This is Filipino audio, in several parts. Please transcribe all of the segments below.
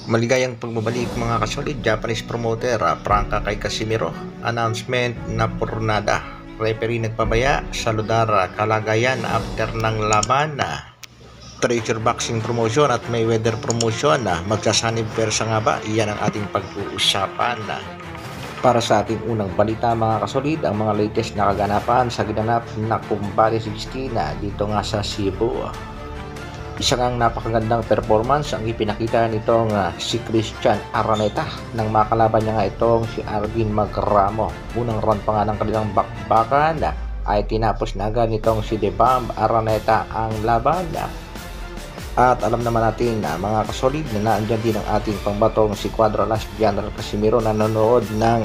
Maligayang pagbabalik mga kasolid, Japanese promoter prangka kay Casimiro, announcement na purnada, referee nagpabaya, saludar kalagayan after ng laban Treasure Boxing Promotion at Mayweather Promotion magsasanib persa nga ba? Iyan ang ating pag-uusapan para sa ating unang balita mga kasolid, ang mga latest na kaganapan sa ginanap na Kumbali 16 dito nga sa Cebu. Isang ang napakagandang performance ang ipinakita nitong si Christian Araneta nang makalaban niya nga itong si Arvin Magramo. Unang round pa nga ng kanilang bakbakan ay tinapos na agad nitong si Debam Araneta ang laban. At alam naman natin mga kasolid na naandyan din ang ating pangbatong si Cuadralas General Casimiro na nanonood ng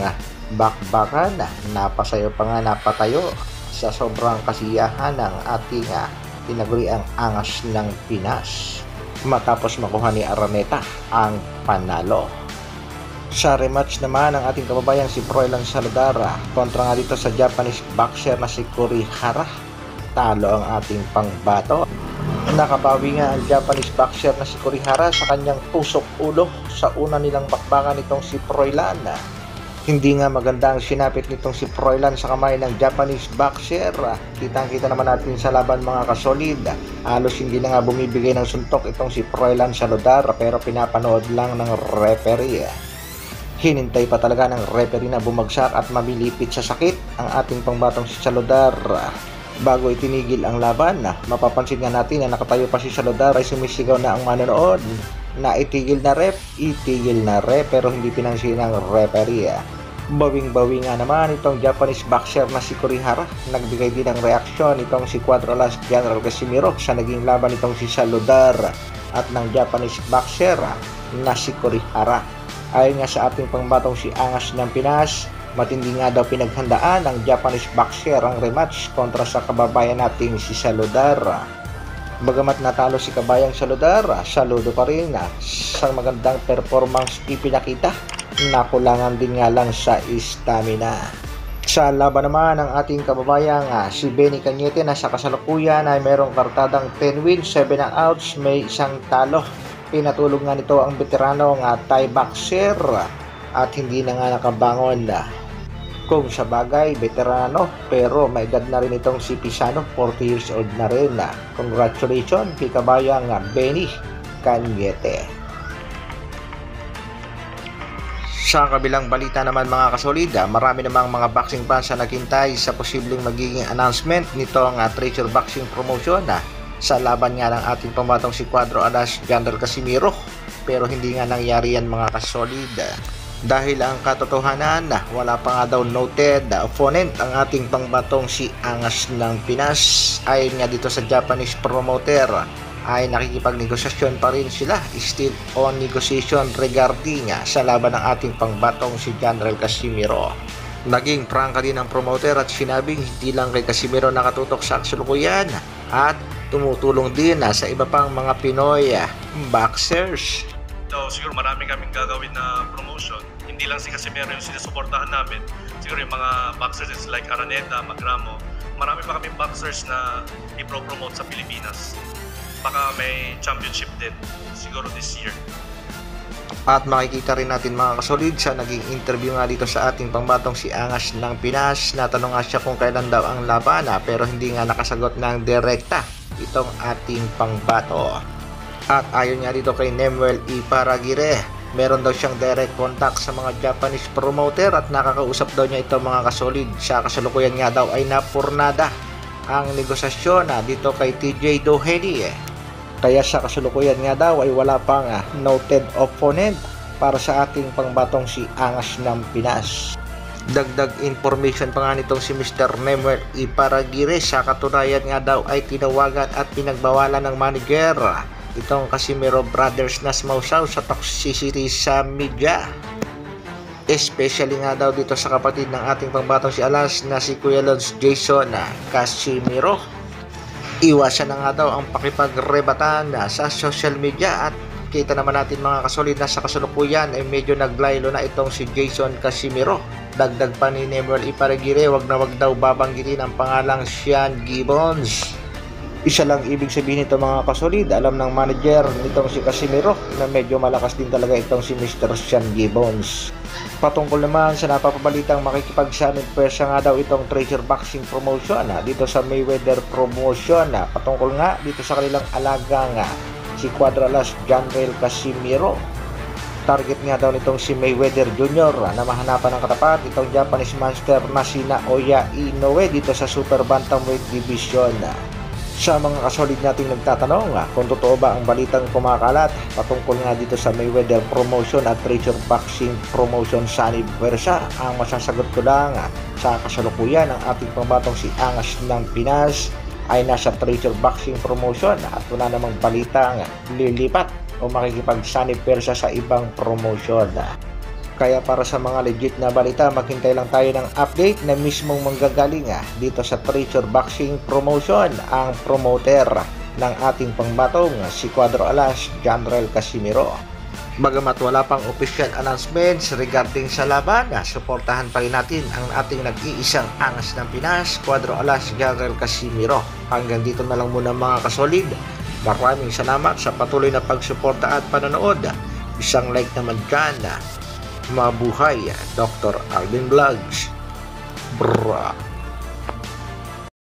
bakbakan. Napasayo pa nga napatayo sa sobrang kasiyahan ng ating tinaguri ang angas ng Pinas matapos makuha ni Araneta ang panalo. Sa rematch naman ang ating kababayang si Froilan Saludara kontra nga dito sa Japanese boxer na si Kurihara. Talo ang ating pangbato. Nakabawi nga ang Japanese boxer na si Kurihara sa kanyang tusok ulo sa una nilang bakbakan nitong si Froilan. Hindi nga maganda ang sinapit nitong si Froilan sa kamay ng Japanese boxer. Kitang-kita naman natin sa laban mga kasolid. Halos hindi na nga bumibigay ng suntok itong si Froilan Saludar pero pinapanood lang ng referee. Hinintay pa talaga ng referee na bumagsak at mamilipit sa sakit ang ating pangbatong si Saludar bago itinigil ang laban. Mapapansin nga natin na nakatayo pa si Saludar ay sumisigaw na ang manonood na itigil na ref pero hindi pinansin ng referee. Bawing-bawi nga naman itong Japanese boxer na si Kurihara. Nagbigay din ng reaksyon itong si Cuadralas General Casimiro sa naging laban itong si Saludar at ng Japanese boxer na si Kurihara. Ayon nga sa ating pangbatong si Angas ng Pinas, matindi nga daw pinaghandaan ng Japanese boxer ang rematch kontra sa kababayan nating si Saludar. Bagamat natalo si kabayang Saludar, saludo pa rin sa magandang performance ipinakita. Nakulangan din nga lang sa stamina. Sa laban naman ng ating kababayang si Benny Cañete na sa kasalukuyan ay merong kartadang 10 wins, 7 outs, may isang talo. Pinatulog nga nito ang veteranong Thai boxer at hindi na nga nakabangon. Kung sa bagay, veterano, pero may edad na rin itong si Pisano, 40 years old na rin. Congratulations kay kabayang Benny Cañete. Sa kabilang balita naman mga kasolid, marami namang mga boxing fans na naghintay sa posibleng magiging announcement nitong Treasure Boxing Promotion sa laban nga ng ating pambatong si Cuadralas General Casimiro, pero hindi nga nangyari yan mga kasolid. Dahil ang katotohanan wala pa nga daw noted opponent ang ating pangbatong si Angas ng Pinas. Ayon nga dito sa Japanese promoter ay nakikipagnegosasyon pa rin sila, still on negotiation regarding sa laban ng ating pangbatong si General Casimiro. Naging prangka din ang promoter at sinabing hindi lang kay Casimiro nakatutok sa kasalukuyan at tumutulong din sa iba pang mga Pinoy boxers. So, siguro marami kaming gagawin na promotion. Hindi lang si Casimiro yung sinusuportahan namin. Siguro yung mga boxers like Araneta, Magramo. Marami pa kaming boxers na i-promote sa Pilipinas. Baka may championship din siguro this year. At makikita rin natin mga kasolid sa naging interview nga dito sa ating pangbatong si Angas ng Pinas. Natanong nga siya kung kailan daw ang laban pero hindi nga nakasagot ng direkta itong ating pangbato. At ayon nga dito kay Nemuel Iparagire, meron daw siyang direct contact sa mga Japanese promoter at nakakausap daw niya ito mga kasolid. Sa kasalukuyan nga daw ay napurnada ang negosasyon dito kay TJ Doheny. Kaya sa kasalukuyan nga daw ay wala pang noted opponent para sa ating pangbatong si Angas ng Pinas. Dagdag information pa nga nitong si Mr. Nemuel Iparagire, sa katunayan nga daw ay tinawagan at pinagbawalan ng manager itong Casimiro Brothers na sumausaw sa toxicity sa media. Especially nga daw dito sa kapatid ng ating pangbatong si Alas na si Kuya Lods Jason Casimiro. Iwasan na nga daw ang pakipagrebatan sa social media at kita naman natin mga kasolid na sa kasalukuyan ay medyo naglaylo na itong si Jason Casimiro. Dagdag pa ni Nemuel Iparagire, wag na wag daw babanggitin ang pangalang Sean Gibbons. Isa lang ibig sabihin nito mga kasolid, alam ng manager nitong si Casimiro na medyo malakas din talaga itong si Mr. Sean Gibbons. Patungkol naman sa napapabalitang makikipagsanib pwersa nga daw itong Treasure Boxing Promotion dito sa Mayweather Promotion, patungkol nga dito sa kanilang alaga nga si Cuadro Alas Janrail Casimiro. Target nga daw nitong si Mayweather Jr. na mahanapan ng katapat itong Japanese monster na si Naoya Inoue dito sa Super Bantamweight Division. Sa mga kasolid nating nagtatanong kung totoo ba ang balitang kumakalat patungkol nga dito sa Mayweather Promotion at Treasure Boxing Promotion sanib pwersa, ang masasagot ko lang sa kasalukuyan ang ating pambatong si Angas ng Pinas ay nasa Treasure Boxing Promotion at wala namang balitang lilipat o makikipagsanib pwersa sa ibang promotion. Kaya para sa mga legit na balita, maghintay lang tayo ng update na mismong manggagaling dito sa Treasure Boxing Promotion, ang promoter ng ating pangbatong si Cuadro Alas Janrail Casimiro. Bagamat wala pang official announcements regarding sa laban, suportahan pa rin natin ang ating nag-iisang angas ng Pinas, Cuadro Alas Janrail Casimiro. Hanggang dito na lang muna mga kasolid. Maraming salamat sa patuloy na pagsuporta at panonood. Isang like naman dyan. Mabuhay, Dr. Alvin Vlogs. Bra.